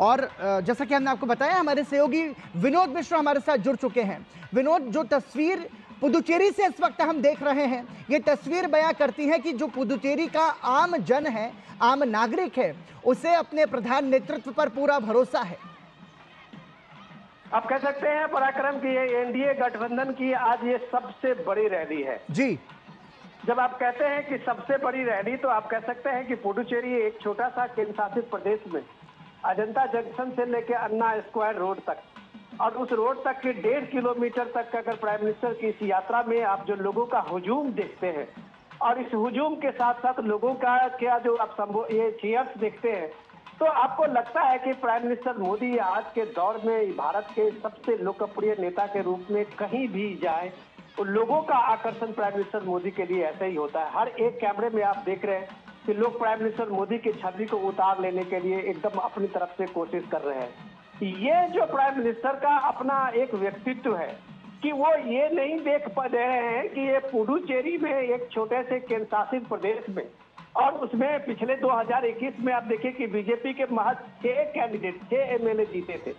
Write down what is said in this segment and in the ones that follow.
और जैसा कि हमने आपको बताया, हमारे सहयोगी विनोद मिश्रा हमारे साथ जुड़ चुके हैं। विनोद, जो तस्वीर पुदुचेरी से इस वक्त हम देख रहे हैं, ये तस्वीर बयां करती है कि जो पुदुचेरी का आम जन है, आम नागरिक है, उसे अपने प्रधान नेतृत्व पर पूरा भरोसा है। आप कह सकते हैं पराक्रम की ये एनडीए गठबंधन की आज ये सबसे बड़ी रैली है जी। जब आप कहते हैं कि सबसे बड़ी रैली, तो आप कह सकते हैं कि पुडुचेरी एक छोटा सा केंद्र शासित प्रदेश में अजंता जंक्शन से लेकर अन्ना स्क्वायर रोड तक और उस रोड तक के 1.5 किलोमीटर तक अगर प्राइम मिनिस्टर की इस यात्रा में आप जो लोगों का हुजूम देखते हैं और इस हुजूम के साथ साथ लोगों का क्या जो आप ये चीयर्स देखते हैं, तो आपको लगता है कि प्राइम मिनिस्टर मोदी आज के दौर में भारत के सबसे लोकप्रिय नेता के रूप में कहीं भी जाए तो लोगों का आकर्षण प्राइम मिनिस्टर मोदी के लिए ऐसा ही होता है। हर एक कैमरे में आप देख रहे हैं कि लोग प्राइम मिनिस्टर मोदी की छवि को उतार लेने के लिए एकदम अपनी तरफ से कोशिश कर रहे हैं। ये जो प्राइम मिनिस्टर का अपना एक व्यक्तित्व है कि वो ये नहीं देख पा रहे हैं कि ये पुडुचेरी में एक छोटे से केंद्र शासित प्रदेश में और उसमें पिछले 2021 में आप देखिए कि बीजेपी के महज 6 कैंडिडेट 6 एमएलए जीते थे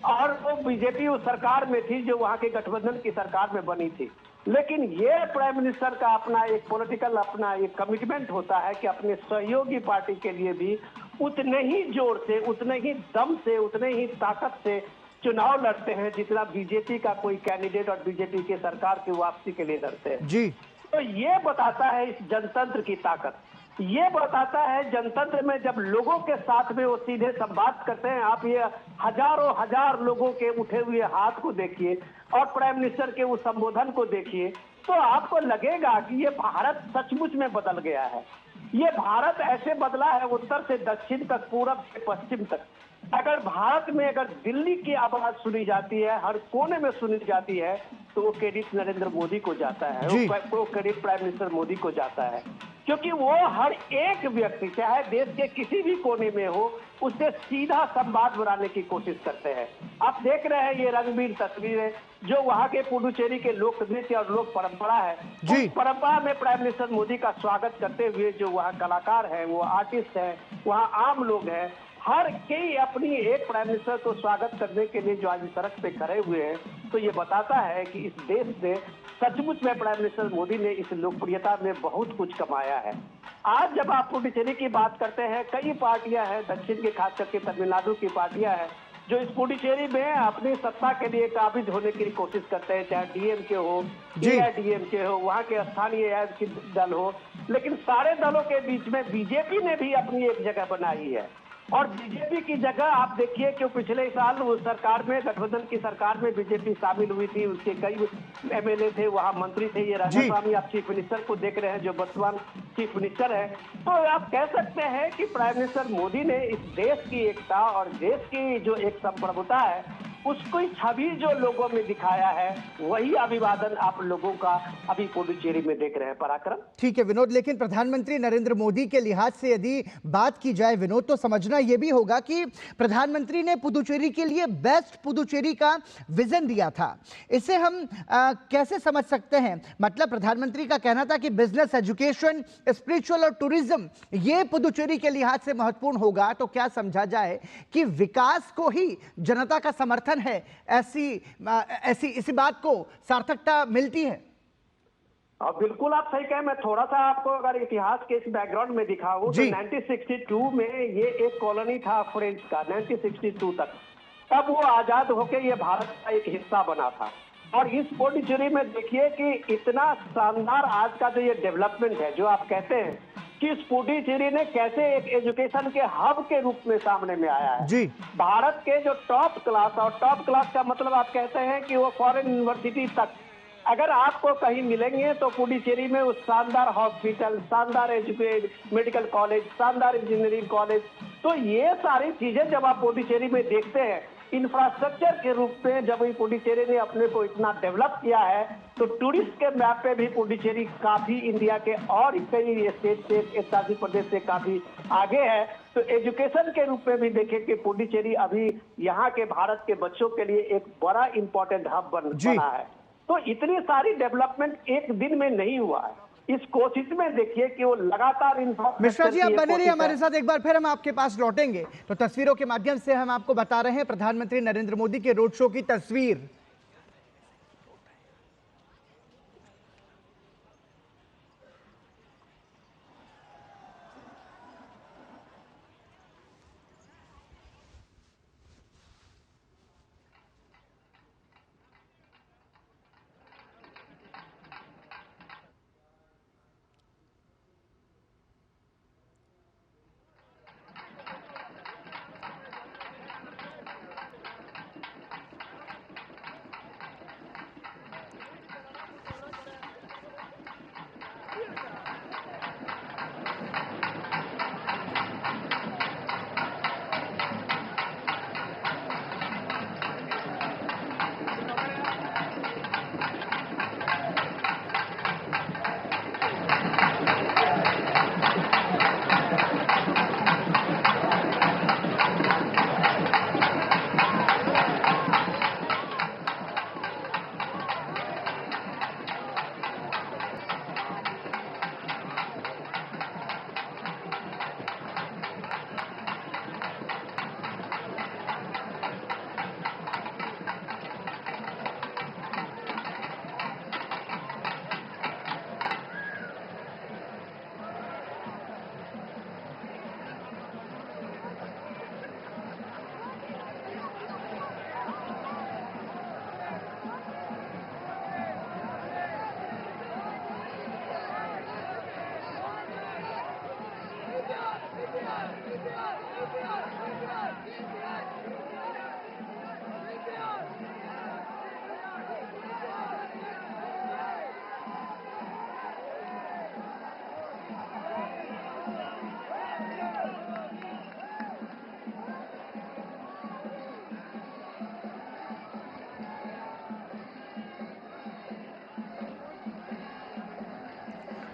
और वो बीजेपी उस सरकार में थी जो वहां के गठबंधन की सरकार में बनी थी। लेकिन ये प्राइम मिनिस्टर का अपना एक पॉलिटिकल अपना एक कमिटमेंट होता है कि अपने सहयोगी पार्टी के लिए भी उतने ही जोर से, उतने ही दम से, उतने ही ताकत से चुनाव लड़ते हैं जितना बीजेपी का कोई कैंडिडेट और बीजेपी के सरकार की वापसी के लिए लड़ते हैं जी। तो ये बताता है इस जनतंत्र की ताकत, ये बताता है जनतंत्र में जब लोगों के साथ में वो सीधे संवाद करते हैं। आप ये हजारों हजार लोगों के उठे हुए हाथ को देखिए और प्राइम मिनिस्टर के उस संबोधन को देखिए तो आपको लगेगा कि ये भारत सचमुच में बदल गया है। ये भारत ऐसे बदला है उत्तर से दक्षिण तक, पूरब से पश्चिम तक। अगर भारत में अगर दिल्ली की आवाज सुनी जाती है, हर कोने में सुनी जाती है, तो वो क्रेडिट नरेंद्र मोदी को जाता है, वो क्रेडिट प्राइम मिनिस्टर मोदी को जाता है, क्योंकि वो हर एक व्यक्ति चाहे देश के किसी भी कोने में हो उससे सीधा संवाद बनाने की कोशिश करते हैं। आप देख रहे हैं ये रंगीन तस्वीरें जो वहाँ के पुडुचेरी के लोक नृत्य और लोक परंपरा है, उस परंपरा में प्राइम मिनिस्टर मोदी का स्वागत करते हुए जो वहाँ कलाकार हैं, वो आर्टिस्ट हैं, वहाँ आम लोग हैं, हर कोई अपनी एक प्राइम मिनिस्टर को स्वागत करने के लिए जो आज सड़क पे खड़े हुए हैं, तो ये बताता है कि इस देश ने सचमुच में प्राइम मिनिस्टर मोदी ने इस लोकप्रियता में बहुत कुछ कमाया है। आज जब आप पुडुचेरी की बात करते हैं, कई पार्टियां हैं दक्षिण के, खास करके तमिलनाडु की पार्टियां हैं जो इस पुडुचेरी में अपनी सत्ता के लिए काबिज होने की कोशिश करते हैं, चाहे डीएमके हो, एआईडीएमके हो, वहाँ के स्थानीय दल हो, लेकिन सारे दलों के बीच में बीजेपी ने भी अपनी एक जगह बनाई है। और बीजेपी की जगह आप देखिए कि पिछले साल उस सरकार में, गठबंधन की सरकार में बीजेपी शामिल हुई थी, उसके कई एमएलए थे, वहां मंत्री थे। ये राधास्वामी आप चीफ मिनिस्टर को देख रहे हैं जो वर्तमान चीफ मिनिस्टर है। तो आप कह सकते हैं कि प्राइम मिनिस्टर मोदी ने इस देश की एकता और देश की जो एक संप्रभुता है उसको छवि जो लोगों में दिखाया है, वही अभिवादन आप लोगों का अभी पुडुचेरी में देख रहे हैं पराक्रम। ठीक है विनोद, लेकिन प्रधानमंत्री नरेंद्र मोदी के लिहाज से यदि बात की जाए विनोद, तो समझना यह भी होगा कि प्रधानमंत्री ने पुडुचेरी के लिए बेस्ट पुडुचेरी का विजन दिया था। इसे हम कैसे समझ सकते हैं? मतलब प्रधानमंत्री का कहना था कि बिजनेस, एजुकेशन, स्पिरिचुअल और टूरिज्म ये पुडुचेरी के लिहाज से महत्वपूर्ण होगा। तो क्या समझा जाए कि विकास को ही जनता का समर्थन है, ऐसी इसी बात को सार्थकता मिलती है? बिल्कुल आप सही कहें। मैं थोड़ा सा आपको अगर इतिहास के इस बैकग्राउंड में दिखाऊं तो 1962 में ये एक कॉलोनी था फ्रेंच का, 1962 तक, तब वो आजाद होकर ये भारत का एक हिस्सा बना था। और इस पुडुचेरी में देखिए कि इतना शानदार आज का जो ये डेवलपमेंट है, जो आप कहते हैं कि इस पुडुचेरी ने कैसे एक एजुकेशन के हब के रूप में सामने में आया है जी। भारत के जो टॉप क्लास, और टॉप क्लास का मतलब आप कहते हैं कि वो फॉरेन यूनिवर्सिटी तक अगर आपको कहीं मिलेंगे तो पुडुचेरी में उस शानदार हॉस्पिटल, शानदार मेडिकल कॉलेज, शानदार इंजीनियरिंग कॉलेज, तो ये सारी चीजें जब आप पुडुचेरी में देखते हैं इंफ्रास्ट्रक्चर के रूप में, जब पुडुचेरी ने अपने को इतना डेवलप किया है, तो टूरिस्ट के मैप पे भी पुडुचेरी काफी इंडिया के और कई स्टेट से, एक प्रदेश से काफी आगे है। तो एजुकेशन के रूप में भी देखें कि पुडुचेरी अभी यहाँ के भारत के बच्चों के लिए एक बड़ा इंपॉर्टेंट हब बना है। तो इतनी सारी डेवलपमेंट एक दिन में नहीं हुआ है, इस कोशिश में देखिए कि वो लगातार मिश्रा जी, आप बने रहिए हमारे साथ, एक बार फिर हम आपके पास लौटेंगे। तो तस्वीरों के माध्यम से हम आपको बता रहे हैं प्रधानमंत्री नरेंद्र मोदी के रोड शो की तस्वीर।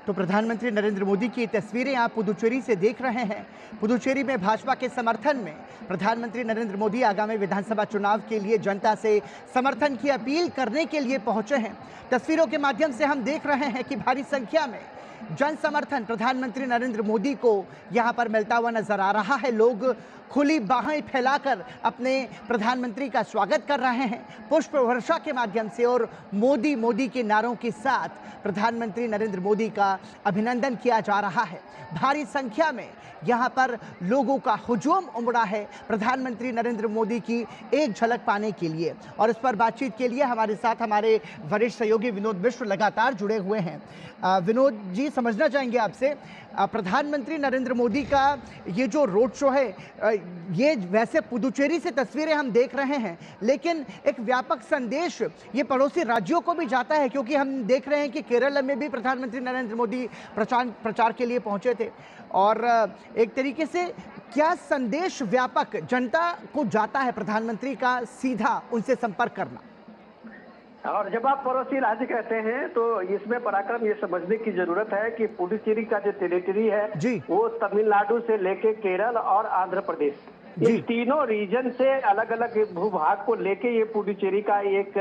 तो प्रधानमंत्री नरेंद्र मोदी की तस्वीरें आप पुदुचेरी से देख रहे हैं। पुदुचेरी में भाजपा के समर्थन में प्रधानमंत्री नरेंद्र मोदी आगामी विधानसभा चुनाव के लिए जनता से समर्थन की अपील करने के लिए पहुंचे हैं। तस्वीरों के माध्यम से हम देख रहे हैं कि भारी संख्या में जन समर्थन प्रधानमंत्री नरेंद्र मोदी को यहां पर मिलता हुआ नजर आ रहा है। लोग खुली बाहें फैलाकर अपने प्रधानमंत्री का स्वागत कर रहे हैं पुष्प वर्षा के माध्यम से, और मोदी मोदी के नारों के साथ प्रधानमंत्री नरेंद्र मोदी का अभिनंदन किया जा रहा है। भारी संख्या में यहां पर लोगों का हुजूम उमड़ा है प्रधानमंत्री नरेंद्र मोदी की एक झलक पाने के लिए। और इस पर बातचीत के लिए हमारे साथ हमारे वरिष्ठ सहयोगी विनोद मिश्र लगातार जुड़े हुए हैं। विनोद जी, समझना चाहेंगे आपसे, प्रधानमंत्री नरेंद्र मोदी का ये जो रोड शो है, ये वैसे पुदुचेरी से तस्वीरें हम देख रहे हैं, लेकिन एक व्यापक संदेश ये पड़ोसी राज्यों को भी जाता है, क्योंकि हम देख रहे हैं कि केरल में भी प्रधानमंत्री नरेंद्र मोदी प्रचार के लिए पहुंचे थे। और एक तरीके से क्या संदेश व्यापक जनता को जाता है प्रधानमंत्री का सीधा उनसे संपर्क करना? और जब आप पड़ोसी राज्य कहते हैं तो इसमें पराक्रम ये समझने की जरूरत है कि पुडुचेरी का जो टेरिटरी है वो तमिलनाडु से लेके केरल और आंध्र प्रदेश, इन तीनों रीजन से अलग अलग भूभाग को लेके ये पुडुचेरी का एक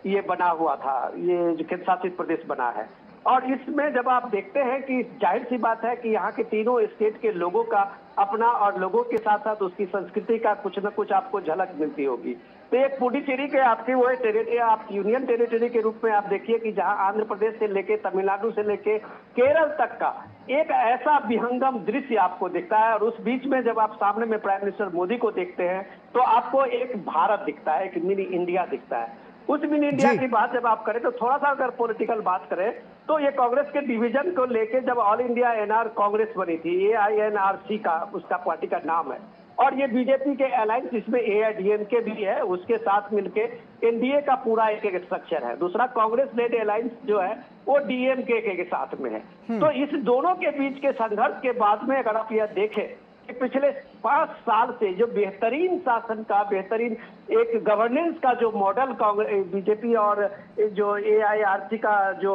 ये बना हुआ था, ये जो केंद्र शासित प्रदेश बना है। और इसमें जब आप देखते हैं कि जाहिर सी बात है कि यहाँ के तीनों स्टेट के लोगों का अपना और लोगों के साथ साथ उसकी संस्कृति का कुछ न कुछ आपको झलक मिलती होगी। तो एक पुडुचेरी के आपकी वो टेरिटरी, आप यूनियन टेरिटरी के रूप में आप देखिए कि जहां आंध्र प्रदेश से लेके तमिलनाडु से लेके केरल तक का एक ऐसा विहंगम दृश्य आपको दिखता है। और उस बीच में जब आप सामने में प्राइम मिनिस्टर मोदी को देखते हैं तो आपको एक भारत दिखता है, एक मिनी इंडिया दिखता है। उस मिनी इंडिया की बात जब आप करें तो थोड़ा सा अगर पॉलिटिकल बात करें तो ये कांग्रेस के डिवीजन को लेके जब ऑल इंडिया एनआर कांग्रेस बनी थी, AINRC का उसका पार्टी का नाम है, और ये बीजेपी के अलायंस जिसमें AIADMK भी है उसके साथ मिलके एनडीए का पूरा एक स्ट्रक्चर है। दूसरा कांग्रेस लेड अलायंस जो है वो DMK के साथ में है। तो इस दोनों के बीच के संघर्ष के बाद में अगर आप यह देखें कि पिछले 5 साल से जो बेहतरीन शासन का, बेहतरीन एक गवर्नेंस का जो मॉडल कांग्रेस बीजेपी और जो AIRC का जो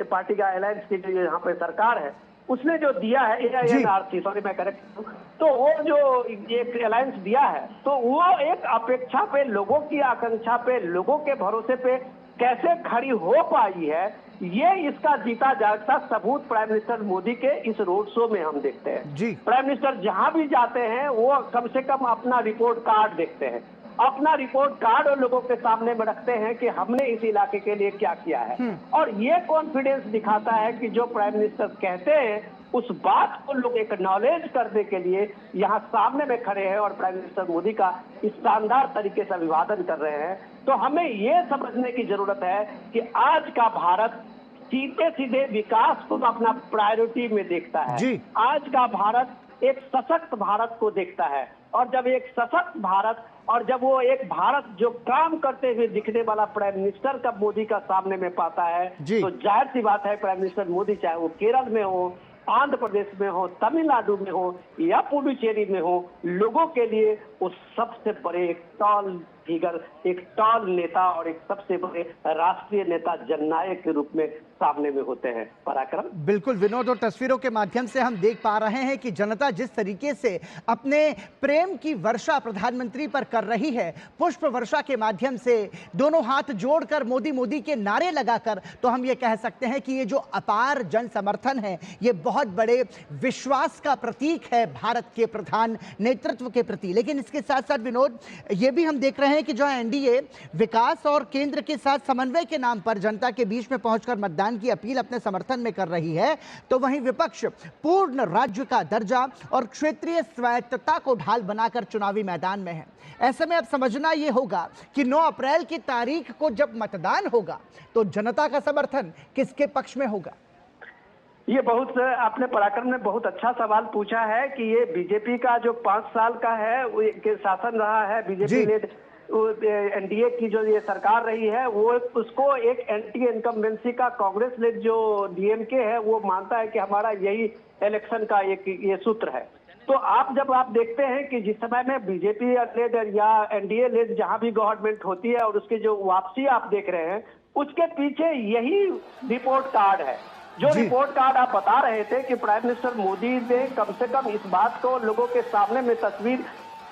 पार्टी का अलायंस की जो यहाँ पे सरकार है उसने जो दिया है, AINRC सॉरी मैं करेक्ट हूँ, तो वो जो एक अलायंस दिया है तो वो एक अपेक्षा पे, लोगों की आकांक्षा पे, लोगों के भरोसे पे कैसे खड़ी हो पाई है, ये इसका जीता जागता सबूत प्राइम मिनिस्टर मोदी के इस रोड शो में हम देखते हैं। जी। प्राइम मिनिस्टर जहां भी जाते हैं वो कम से कम अपना रिपोर्ट कार्ड देखते हैं, अपना रिपोर्ट कार्ड और लोगों के सामने में रखते हैं कि हमने इस इलाके के लिए क्या किया है। और ये कॉन्फिडेंस दिखाता है कि जो प्राइम मिनिस्टर कहते हैं उस बात को लोग एक्नॉलेज करने के लिए यहाँ सामने में खड़े हैं और प्राइम मिनिस्टर मोदी का इस शानदार तरीके से अभिवादन कर रहे हैं। तो हमें ये समझने की जरूरत है कि आज का भारत सीधे सीधे विकास को अपना प्रायोरिटी में देखता है। जी। आज का भारत एक सशक्त भारत को देखता है, और जब एक सशक्त भारत और जब वो एक भारत जो काम करते हुए दिखने वाला प्राइम मिनिस्टर का मोदी का सामने में पाता है, तो जाहिर सी बात है प्राइम मिनिस्टर मोदी चाहे वो केरल में हो, आंध्र प्रदेश में हो, तमिलनाडु में हो या पुडुचेरी में हो, लोगों के लिए वो सबसे बड़े एक टॉल फिगर, एक टॉल नेता और एक सबसे बड़े राष्ट्रीय नेता, जननायक के रूप में सामने में होते हैं। पराक्रम। बिल्कुल विनोद, और तस्वीरों के माध्यम से हम देख पा रहे हैं कि जनता जिस तरीके से अपने प्रेम की वर्षा प्रधानमंत्री पर कर रही है, पुष्प वर्षा के माध्यम से दोनों हाथ जोड़कर मोदी मोदी के नारे लगाकर, तो हम ये कह सकते हैं कि ये जो अपार जन समर्थन है ये बहुत बड़े विश्वास का प्रतीक है भारत के प्रधान नेतृत्व के प्रति। लेकिन इसके साथ साथ विनोद, ये भी हम देख रहे हैं कि जो एनडीए विकास और केंद्र के साथ समन्वय के नाम पर जनता के बीच में पहुंचकर मतदान की अपील अपने समर्थन में कर रही है, तो वहीं विपक्ष पूर्ण राज्य का दर्जा और क्षेत्रीय स्वायत्तता को ढाल बनाकर चुनावी मैदान में है। ऐसे में अब समझना यह होगा कि 9 अप्रैल की तारीख को जब मतदान होगा तो जनता का समर्थन किसके पक्ष में होगा। ये बहुत आपने पराक्रम ने बहुत अच्छा सवाल पूछा है कि ये बीजेपी का जो 5 साल का है वो के शासन रहा है, बीजेपी लेड एनडीए की जो ये सरकार रही है, वो उसको एक एंटी इनकम्बेंसी का कांग्रेस लेड जो डीएमके है वो मानता है कि हमारा यही इलेक्शन का एक ये सूत्र है। तो जब आप देखते हैं कि जिस समय में बीजेपी लेड या एनडीए लेड जहां भी गवर्नमेंट होती है और उसकी जो वापसी आप देख रहे हैं, उसके पीछे यही रिपोर्ट कार्ड है। जो रिपोर्ट कार्ड आप बता रहे थे कि प्राइम मिनिस्टर मोदी ने कम से कम इस बात को लोगों के सामने में तस्वीर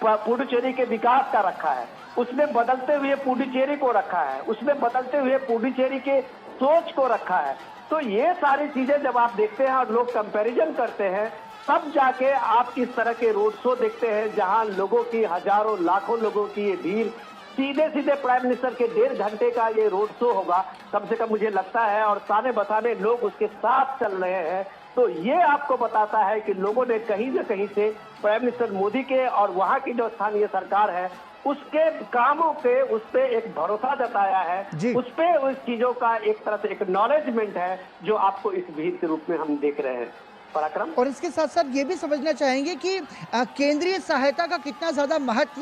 पुडुचेरी के विकास का रखा है, उसमें बदलते हुए पुडुचेरी को रखा है, उसमें बदलते हुए पुडुचेरी के सोच को रखा है। तो ये सारी चीजें जब आप देखते हैं और लोग कंपैरिजन करते हैं, तब जाके आप इस तरह के रोड शो देखते हैं जहां लोगों की हजारों लाखों लोगों की ये भीड़ सीधे सीधे प्राइम मिनिस्टर के 1.5 घंटे का ये रोड शो होगा कम से कम मुझे लगता है, और ताने बताने लोग उसके साथ चल रहे हैं। तो ये आपको बताता है कि लोगों ने कहीं न कहीं से प्राइम मिनिस्टर मोदी के और वहां की जो स्थानीय सरकार है उसके कामों पे उस पे एक भरोसा जताया है, उस पे उस चीजों का एक तरह से एक्नॉलेजमेंट है जो आपको इस भीड़ के रूप में हम देख रहे हैं। पराक्रम। और इसके साथ साथ ये भी समझना चाहेंगे कि केंद्रीय सहायता का कितना ज़्यादा महत्व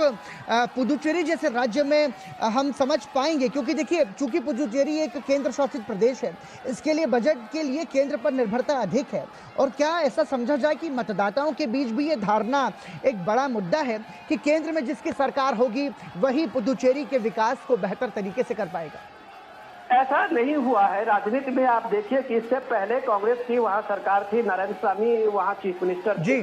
पुडुचेरी जैसे राज्य में हम समझ पाएंगे, क्योंकि देखिए चूंकि पुडुचेरी एक केंद्र शासित प्रदेश है, इसके लिए बजट के लिए केंद्र पर निर्भरता अधिक है। और क्या ऐसा समझा जाए कि मतदाताओं के बीच भी ये धारणा एक बड़ा मुद्दा है कि केंद्र में जिसकी सरकार होगी वही पुडुचेरी के विकास को बेहतर तरीके से कर पाएगा? ऐसा नहीं हुआ है। राजनीति में आप देखिए कि इससे पहले कांग्रेस की वहां सरकार थी, नारायण स्वामी वहां चीफ मिनिस्टर थे,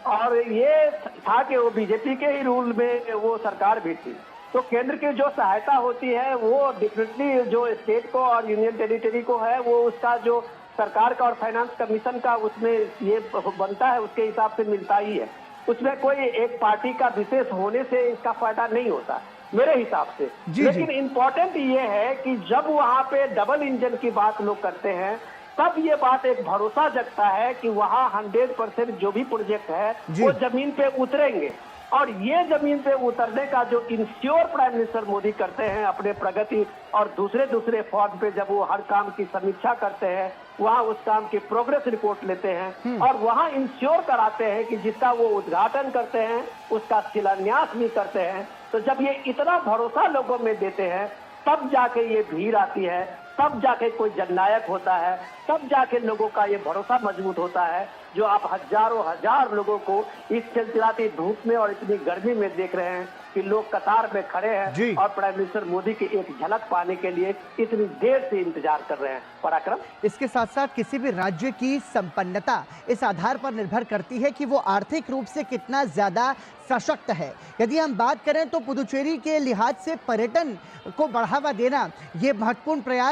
और ये था कि वो बीजेपी के ही रूल में वो सरकार भी थी। तो केंद्र की जो सहायता होती है वो डेफिनेटली जो स्टेट को और यूनियन टेरिटरी को है वो उसका जो सरकार का और फाइनेंस कमीशन का उसमें ये बनता है, उसके हिसाब से मिलता ही है। उसमें कोई एक पार्टी का विशेष होने से इसका फायदा नहीं होता मेरे हिसाब से। लेकिन इम्पोर्टेंट ये है कि जब वहां पे डबल इंजन की बात लोग करते हैं तब ये बात एक भरोसा जगता है कि वहां 100% जो भी प्रोजेक्ट है वो जमीन पे उतरेंगे। और ये जमीन पे उतरने का जो इंश्योर प्राइम मिनिस्टर मोदी करते हैं अपने प्रगति और दूसरे फॉर्म पे जब वो हर काम की समीक्षा करते हैं, वहाँ उस काम की प्रोग्रेस रिपोर्ट लेते हैं और वहाँ इंश्योर कराते हैं कि जिसका वो उद्घाटन करते हैं उसका शिलान्यास भी करते हैं। तो जब ये इतना भरोसा लोगों में देते हैं तब जाके ये भीड़ आती है, तब जाके कोई जननायक होता है, तब जाके लोगों का ये भरोसा मजबूत होता है। जो आप हजारों हजार लोगों को इस चिलचिलाती धूप में और इतनी गर्मी में देख रहे हैं कि लोग कतार में खड़े जी। हैं और प्राइम मिनिस्टर मोदी की एक झलक पाने के लिए इतनी देर से इंतजार कर रहे हैं। पराक्रम, इसके साथ साथ किसी भी राज्य की संपन्नता इस आधार पर निर्भर करती है कि वो आर्थिक रूप से कितना ज्यादा सशक्त है। यदि हम बात करें तो पुदुचेरी के लिहाज से पर्यटन को बढ़ावा देना ये महत्वपूर्ण प्रयास